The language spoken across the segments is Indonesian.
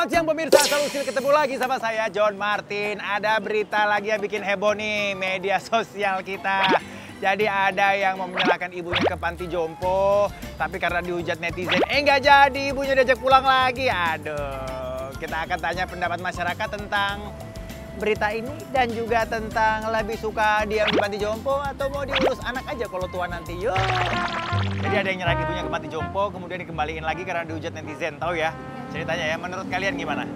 Selamat siang pemirsa, Solusi ketemu lagi sama saya John Martin. Ada berita lagi yang bikin heboh nih media sosial kita. Jadi ada yang mau menyerahkan ibunya ke panti jompo, tapi karena dihujat netizen, nggak jadi, ibunya diajak pulang lagi. Aduh, kita akan tanya pendapat masyarakat tentang berita ini dan juga tentang lebih suka diam di panti jompo atau mau diurus anak aja kalau tua nanti. Yuk. Jadi ada yang nyerahin ibunya ke panti jompo, kemudian dikembaliin lagi karena dihujat netizen. Tahu ya ceritanya ya? Menurut kalian gimana?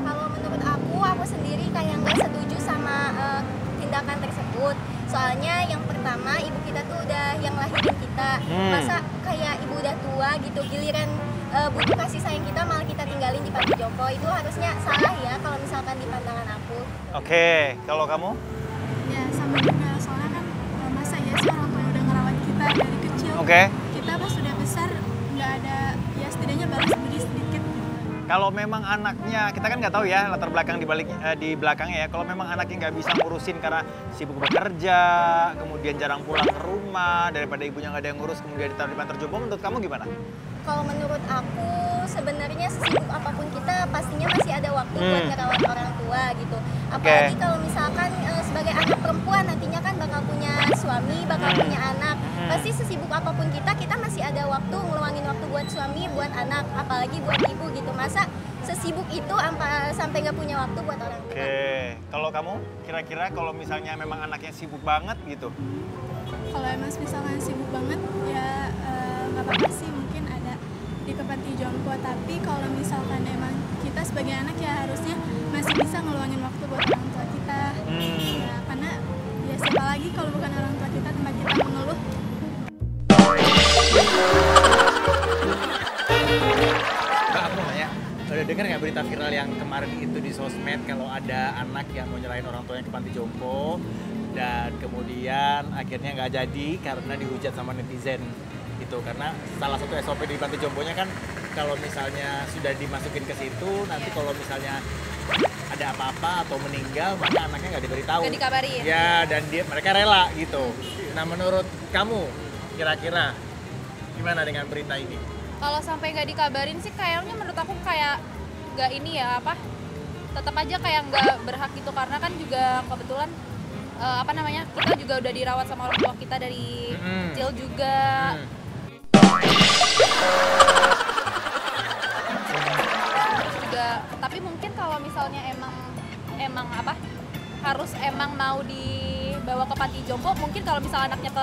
Kalau menurut aku sendiri kayak nggak setuju sama tindakan tersebut. Soalnya yang pertama ibu kita tuh udah yang lahirin kita. Masa kayak ibu udah tua gitu, giliran butuh kasih sayang kita malah kita tinggalin di panti jompo, itu harusnya salah ya kalau misalkan di pandangan aku. Oke, kalau kamu? Ya sama juga, soalnya kan masa ya sih orang tua yang udah ngerawat kita dari kecil. Oke. Kita pas sudah besar nggak ada, ya setidaknya balas budi sedikit. Kalau memang anaknya, kita kan nggak tahu ya latar belakang di belakangnya ya. Kalau memang anaknya nggak bisa ngurusin karena sibuk bekerja, kemudian jarang pulang ke rumah, daripada ibunya nggak ada yang ngurus, kemudian ditaruh di panti jompo, menurut kamu gimana? Kalau menurut aku sebenarnya sesibuk apapun kita pastinya masih ada waktu buat ngerawat orang tua gitu. Apalagi kalau misalkan sebagai anak perempuan nantinya kan bakal punya suami, bakal punya anak. Pasti sesibuk apapun kita masih ada waktu ngeluangin waktu buat suami, buat anak, apalagi buat ibu gitu. Masa sesibuk itu sampai nggak punya waktu buat orang tua. Oke, kalau kamu kira-kira kalau misalnya memang anaknya sibuk banget gitu? Kalau emang misalkan sibuk banget ya nggak apa-apa sih, mungkin ada di panti jompo. Tapi kalau misalkan emang kita sebagai anak ya harusnya masih bisa ngeluangin waktu buat orang tua kita. Ya, karena ya siapa lagi kalau bukan orang tua kita tempat kita mengeluh. Kak, aku mau nanya, udah dengar nggak berita viral yang kemarin itu di sosmed kalau ada anak yang mau nyerahin orang tuanya ke panti jompo dan kemudian akhirnya nggak jadi karena dihujat sama netizen itu, karena salah satu SOP di panti jomponya kan kalau misalnya sudah dimasukin ke situ nanti kalau misalnya ada apa-apa atau meninggal maka anaknya nggak diberitahu. Nggak dikabarin. Ya, dan mereka rela gitu. Nah, menurut kamu kira-kira gimana dengan berita ini? Kalau sampai nggak dikabarin sih kayaknya menurut aku kayak nggak ini ya apa, tetap aja kayak nggak berhak gitu, karena kan juga kebetulan kita juga udah dirawat sama orang tua kita dari kecil juga. Terus juga tapi mungkin kalau misalnya emang harus mau dibawa ke panti jompo, mungkin kalau misalnya anaknya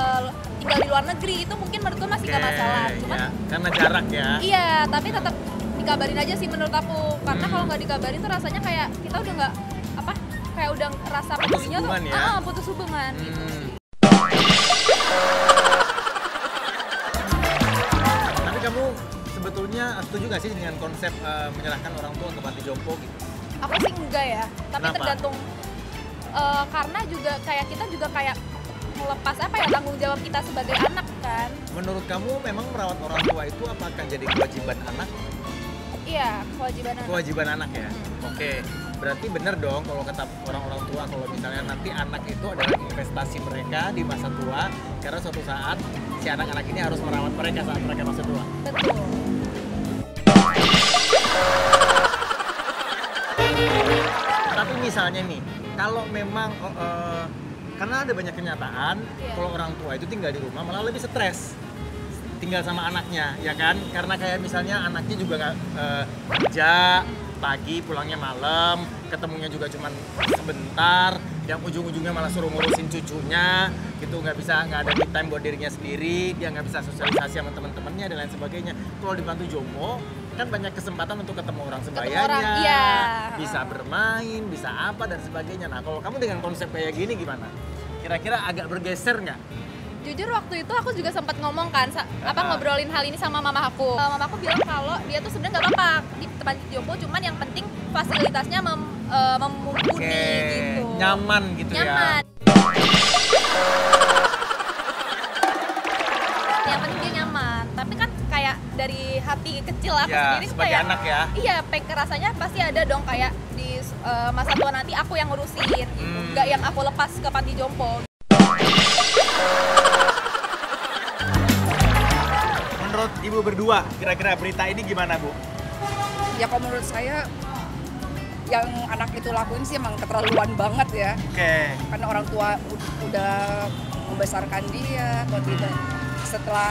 tinggal di luar negeri itu mungkin menurutku masih nggak masalah. Cuman ya, karena jarak ya. Iya, tapi tetap dikabarin aja sih menurut aku. Karena kalau nggak dikabarin tuh rasanya kayak kita udah nggak kayak udah rasa pedulinya tuh putus hubungan gitu sih. Tapi kamu sebetulnya setuju nggak sih dengan konsep menyerahkan orang tua ke panti jompo gitu? Aku sih enggak ya, tapi Kenapa? tergantung karena juga kayak kita juga kayak melepas tanggung jawab kita sebagai anak kan. Menurut kamu memang merawat orang tua itu apakah jadi kewajiban anak? Iya, kewajiban anak. Kewajiban anak ya? Oke, berarti benar dong kalau kata orang-orang tua kalau misalnya nanti anak itu adalah investasi mereka di masa tua, karena suatu saat si anak-anak ini harus merawat mereka saat mereka masa tua. Betul. Tapi misalnya nih, kalau memang karena ada banyak kenyataan kalau orang tua itu tinggal di rumah malah lebih stres tinggal sama anaknya, ya kan? Karena kayak misalnya anaknya juga nggak kerja pagi, pulangnya malam, ketemunya juga cuman sebentar, yang ujung-ujungnya malah suruh ngurusin cucunya, gitu, nggak ada me time buat dirinya sendiri, dia nggak bisa sosialisasi sama teman-temannya dan lain sebagainya. Kalau di panti jompo kan banyak kesempatan untuk ketemu orang sebayanya, bisa bermain, bisa apa dan sebagainya. Nah, kalau kamu dengan konsep kayak gini gimana? Kira-kira agak bergeser nggak? Jujur waktu itu aku juga sempat ngomong kan, ngobrolin hal ini sama mama aku. Mama aku bilang kalau dia tuh sebenarnya nggak apa-apa di tempat jompo, cuman yang penting fasilitasnya mumpuni gitu. Nyaman gitu Nyaman. ya. Yang penting dia nyaman. Tapi kan kayak dari hati kecil aku Ya, sendiri sebagai kayak anak ya. Iya, rasanya pasti ada dong kayak di masa tua nanti aku yang ngurusin gitu. Nggak yang aku lepas ke panti jompo. Menurut ibu berdua, kira-kira berita ini gimana, Bu? Ya kalau menurut saya yang anak itu lakuin sih emang keterlaluan banget ya. Oke. Karena orang tua udah membesarkan dia, atau tidak setelah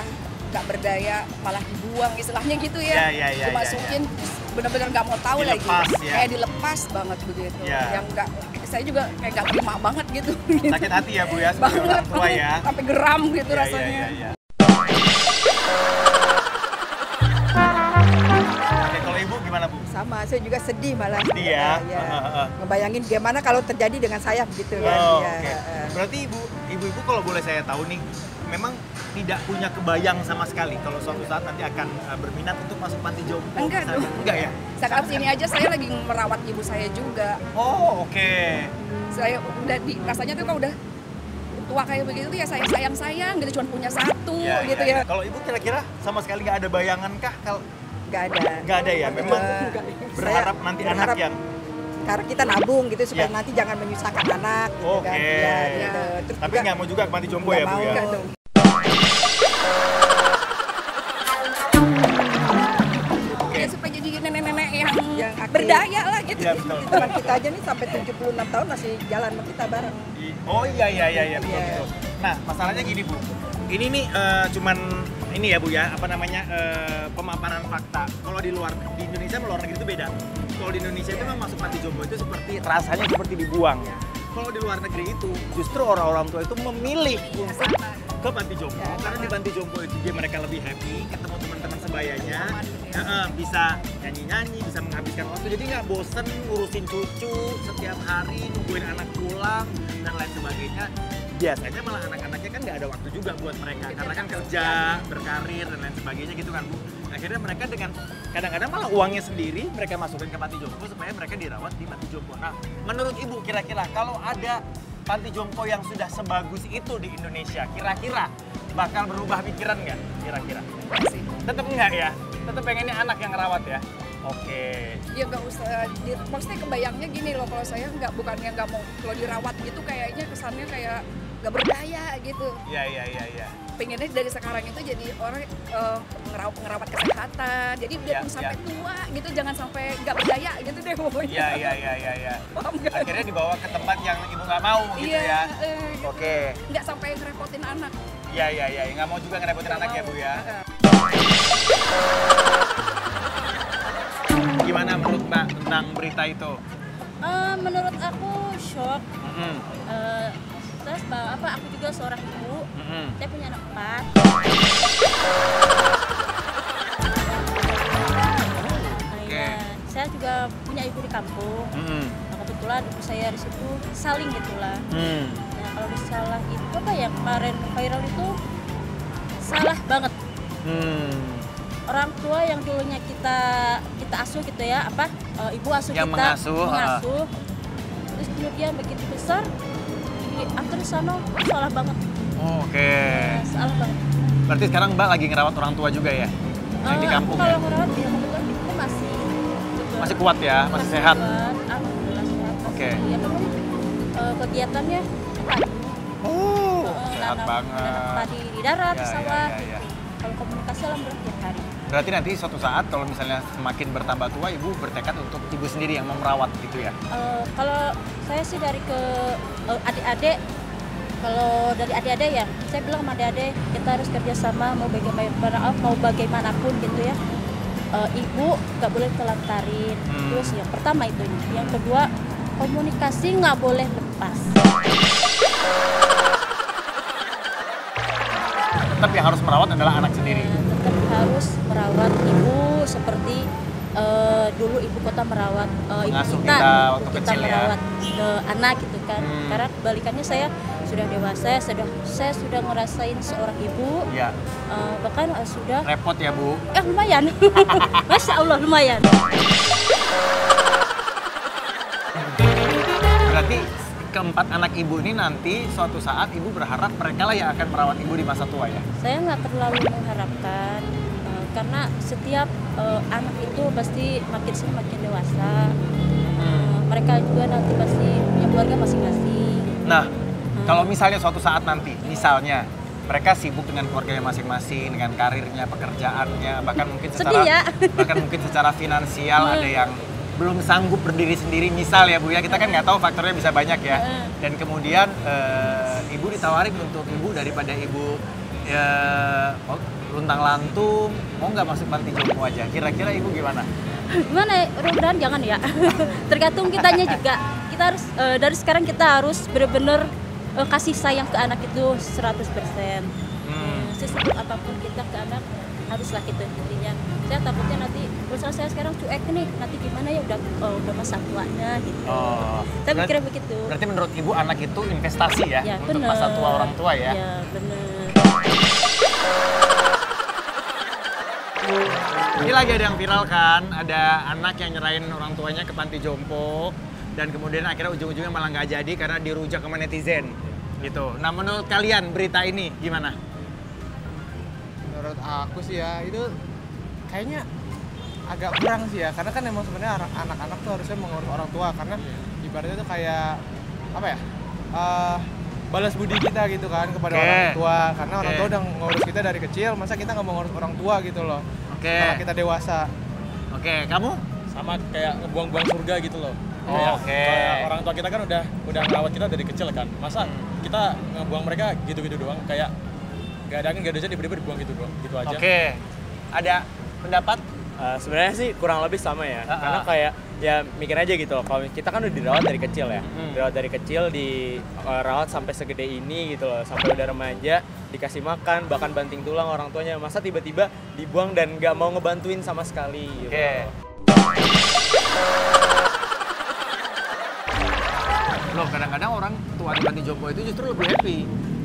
nggak berdaya malah dibuang istilahnya gitu ya. Dimasukin terus benar-benar nggak mau tahu dilepas, lagi. ya. Kayak dilepas banget begitu. Ya. Yang nggak, saya juga kayak nggak terima banget gitu. Sakit hati ya Bu ya sebagai orang tua ya. Sampai geram gitu rasanya. Iya. Oke, kalau Ibu gimana Bu? Sama, saya juga sedih malah. Sedih ya? Ngebayangin gimana kalau terjadi dengan saya begitu kan. Oh, Ya, oke. Berarti ibu-ibu kalau boleh saya tahu nih, memang tidak punya kebayang sama sekali kalau suatu saat nanti akan berminat untuk masuk panti jompo. Enggak misalnya. dong. Enggak ya? Sekarang sini aja saya lagi merawat ibu saya juga. Oh, oke. Saya udah rasanya tuh kalau udah tua kayak begitu ya saya sayang gitu, cuma punya satu gitu ya. Kalau Ibu kira-kira sama sekali nggak ada bayangan kah? Nggak ada. Nggak ada ya? Memang berharap nanti anak yang... Karena kita nabung gitu supaya Ya. nanti jangan menyusahkan anak gitu Oke. kan. Ya, gitu. Terus Tapi juga nggak mau juga ke panti jompo nggak ya Bu mau, ya? nggak dong. Ya supaya jadi nenek-nenek yang aktif. berdaya lah gitu. Iya betul. Teman kita aja nih sampai 76 tahun masih jalan sama kita bareng. Oh iya betul. Nah masalahnya gini Bu, ini nih cuman ini ya Bu ya, apa namanya pemaparan fakta. Kalau di Indonesia sama luar negeri itu beda. Kalau di Indonesia itu memang masuk panti jompo itu seperti rasanya seperti dibuang. Kalau di luar negeri itu justru orang-orang tua itu memilih untuk ke panti jompo karena di panti jompo itu dia mereka lebih happy, ketemu teman-teman sebayanya, bisa nyanyi-nyanyi, bisa menghabiskan waktu, jadi nggak bosen ngurusin cucu setiap hari, nungguin anak pulang dan lain sebagainya. Biasanya malah anak-anaknya kan nggak ada waktu juga buat mereka karena kan kerja, berkarir dan lain sebagainya gitu kan Bu. Akhirnya mereka dengan kadang-kadang malah uangnya sendiri mereka masukin ke panti jompo supaya mereka dirawat di panti jompo. Nah, menurut Ibu kira-kira kalau ada panti jompo yang sudah sebagus itu di Indonesia, kira-kira bakal berubah pikiran nggak? Kira-kira? Tetap enggak ya? Tetap pengennya anak yang rawat ya? Oke. Ya nggak usah, maksudnya kebayangnya gini loh, kalau saya bukannya nggak mau, kalau dirawat gitu kayaknya kesannya kayak nggak berdaya gitu. Iya. Pengennya dari sekarang itu jadi orang ngerawat kesehatan, jadi biarpun sampai tua gitu, jangan sampai nggak berdaya gitu deh pokoknya. Iya. Paham nggak? Akhirnya dibawa ke tempat yang Ibu nggak mau gitu ya? Oke. Nggak sampai ngerepotin anak. Iya. Nggak mau juga ngerepotin anak ya Bu ya? Gimana menurut Mbak tentang berita itu? Menurut aku shock. Mm-hmm. Terus aku juga seorang ibu. Mm-hmm. Saya punya anak 4. Oke. Saya juga punya ibu di kampung. Mm-hmm. Nah, kebetulan ibu saya di situ saling gitulah. Mm. Nah, kalau misalnya itu apa ya kemarin viral itu salah banget. Orang tua yang dulunya kita asuh gitu ya, ibu asuh yang kita mengasuh. Terus kemudian begitu besar diatur di sana salah banget. Oke. Salah banget. Berarti sekarang Mbak lagi ngerawat orang tua juga ya? Yang di kampung kalau ya? ngerawat ya kebetulan itu masih Masih kuat ya? Masih sehat? kuat, alhamdulillah sehat. Oke. Ya kegiatannya padi. Sehat nanam banget. padi di darat, di sawah. Ya. Kalau komunikasi alhamdulillah tiap hari. Berarti nanti suatu saat kalau misalnya semakin bertambah tua, Ibu bertekad untuk Ibu sendiri yang mau merawat gitu ya? Kalau saya sih dari ke adik-adik, kalau dari adik-adik ya, saya bilang sama adik-adik kita harus kerjasama mau bagaimanapun gitu ya. Ibu nggak boleh telantarin, terus yang pertama itu. Yang kedua komunikasi nggak boleh lepas. Tetap yang harus merawat adalah anak sendiri. Tetap harus merawat ibu seperti dulu ibu kota merawat ibu Mengasuh kita waktu kita kecil ya. merawat anak gitu kan. Karena kebalikannya saya sudah dewasa, saya sudah ngerasain seorang ibu, Iya. bahkan sudah Repot ya Bu? lumayan. Masya Allah lumayan. Berarti keempat anak Ibu ini nanti suatu saat Ibu berharap mereka lah yang akan merawat Ibu di masa tua ya? Saya nggak terlalu mengharapkan karena setiap anak itu pasti makin sini makin dewasa. Mereka juga nanti pasti punya keluarga masing-masing. Nah, kalau misalnya suatu saat nanti, misalnya mereka sibuk dengan keluarganya masing-masing, dengan karirnya, pekerjaannya, bahkan mungkin Sedih ya? bahkan mungkin secara finansial ada yang belum sanggup berdiri sendiri, misal ya Bu ya, kita kan nggak tahu faktornya bisa banyak ya. Dan kemudian ibu ditawarin untuk ibu daripada ibu ya luntang-lantung, mau nggak masuk panti jompo aja? Kira-kira ibu gimana? Gimana ya, mudah-mudahan jangan ya. Tergantung kitanya juga. Kita harus dari sekarang kita harus benar-benar kasih sayang ke anak itu 100%. Sesibuk apapun kita ke anak haruslah kita intinya. Saya takutnya nanti misalnya saya sekarang cuek nih, nanti gimana ya udah masa tuanya gitu. Saya mikirnya begitu. Berarti menurut ibu anak itu investasi ya, Ya untuk bener. masa tua orang tua ya? Ya benar. Ini lagi ada yang viral kan, ada anak yang nyerahin orang tuanya ke panti jompo dan kemudian akhirnya ujung-ujungnya malah nggak jadi karena dirujak sama netizen gitu. Nah menurut kalian berita ini gimana? Menurut aku sih ya itu kayaknya agak kurang sih ya, karena kan emang sebenarnya anak-anak tuh harusnya mengurus orang tua, karena ibaratnya tuh kayak apa ya, balas budi kita gitu kan kepada orang tua, karena orang tua udah ngurus kita dari kecil, masa kita nggak mau ngurus orang tua gitu loh setelah kita dewasa. Kamu? Sama kayak ngebuang-buang surga gitu loh. Kayak orang tua kita kan udah ngerawat kita dari kecil kan, masa kita ngebuang mereka gitu-gitu doang, kayak gak ada angin, gak ada hujan, tiba-tiba dibuang gitu doang, gitu aja. Ada pendapat? Sebenarnya sih kurang lebih sama ya, karena kayak ya mikir aja gitu loh, kalau kita kan udah dirawat dari kecil ya, dirawat dari kecil, dirawat sampai segede ini gitu loh, sampai udah remaja, dikasih makan, bahkan banting tulang orang tuanya, masa tiba-tiba dibuang dan gak mau ngebantuin sama sekali gitu. Loh kadang-kadang orang tua di panti jompo itu justru lebih happy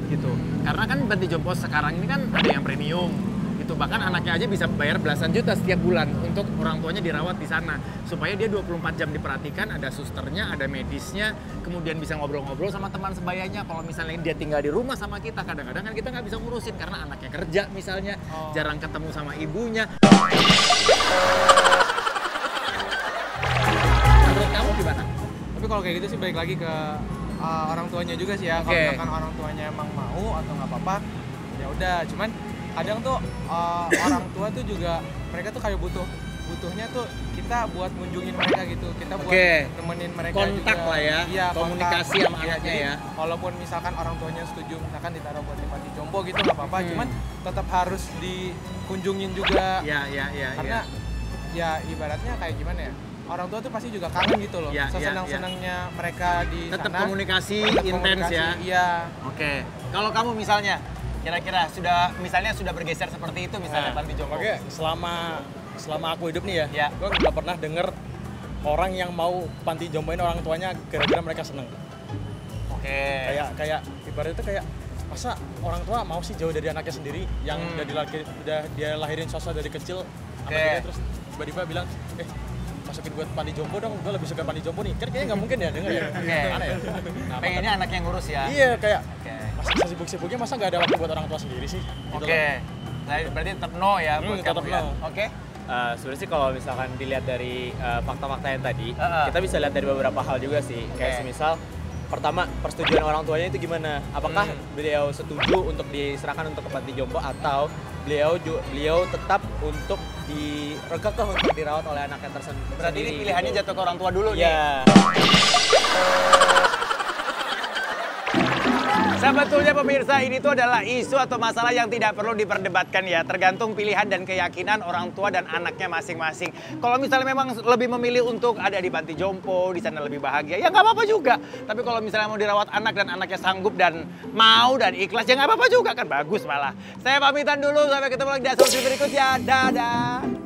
gitu, karena kan panti jompo sekarang ini kan ada yang premium gitu, bahkan anaknya aja bisa bayar belasan juta setiap bulan untuk orang tuanya dirawat di sana supaya dia 24 jam diperhatikan, ada susternya, ada medisnya, kemudian bisa ngobrol-ngobrol sama teman sebayanya. Kalau misalnya dia tinggal di rumah sama kita, kadang-kadang kan kita nggak bisa ngurusin karena anaknya kerja misalnya, jarang ketemu sama ibunya. Menurut kamu gimana? Tapi kalau kayak gitu sih balik lagi ke orang tuanya juga sih ya. Kalau misalkan orang tuanya emang mau atau nggak apa-apa, ya udah. Cuman kadang tuh orang tua tuh juga mereka tuh kayak butuhnya tuh kita buat ngunjungin mereka gitu. Kita buat nemenin mereka kontak juga. lah ya, iya, komunikasi kontak. sama anaknya ya. Walaupun misalkan orang tuanya setuju misalkan ditaruh buat di panti jompo gitu nggak apa-apa. Cuman tetap harus dikunjungin juga. Karena ya ibaratnya kayak gimana ya? Orang tua tuh pasti juga kangen gitu loh, sesenang-senangnya mereka di tetap sana. komunikasi intens ya. Iya. Kalau kamu misalnya, kira-kira sudah bergeser seperti itu misalnya panti jompo. Selama aku hidup nih ya, gue nggak pernah denger orang yang mau panti jompoin orang tuanya gara-gara mereka seneng. Kayak ibaratnya kayak masa orang tua mau sih jauh dari anaknya sendiri yang udah dia lahirin sosok dari kecil, anaknya terus tiba-tiba bilang masukin buat panti jompo dong, gue lebih suka panti jompo nih. Kan kayaknya nggak mungkin ya denger ya. Aneh ya. Nah, pengennya anak yang ngurus ya. Iya, kayak masa sibuk-sibuknya masa nggak ada waktu buat orang tua sendiri sih. Nah, berarti tetap no ya buat tetap kamu no. Ya. Sebenarnya sih kalau misalkan dilihat dari fakta-fakta yang tadi, kita bisa lihat dari beberapa hal juga sih. Kayak semisal pertama, persetujuan orang tuanya itu gimana? Apakah beliau setuju untuk diserahkan untuk ke panti jompo atau beliau tetap untuk direkekeh untuk dirawat oleh anaknya tersendiri? Berarti ini pilihannya jatuh ke orang tua dulu nih. Sebetulnya pemirsa, ini tuh adalah isu atau masalah yang tidak perlu diperdebatkan ya. Tergantung pilihan dan keyakinan orang tua dan anaknya masing-masing. Kalau misalnya memang lebih memilih untuk ada di panti jompo, di sana lebih bahagia, ya nggak apa-apa juga. Tapi kalau misalnya mau dirawat anak dan anaknya sanggup dan mau dan ikhlas, ya nggak apa-apa juga, kan bagus malah. Saya pamitan dulu, sampai ketemu lagi di asumsi berikutnya. Dadah!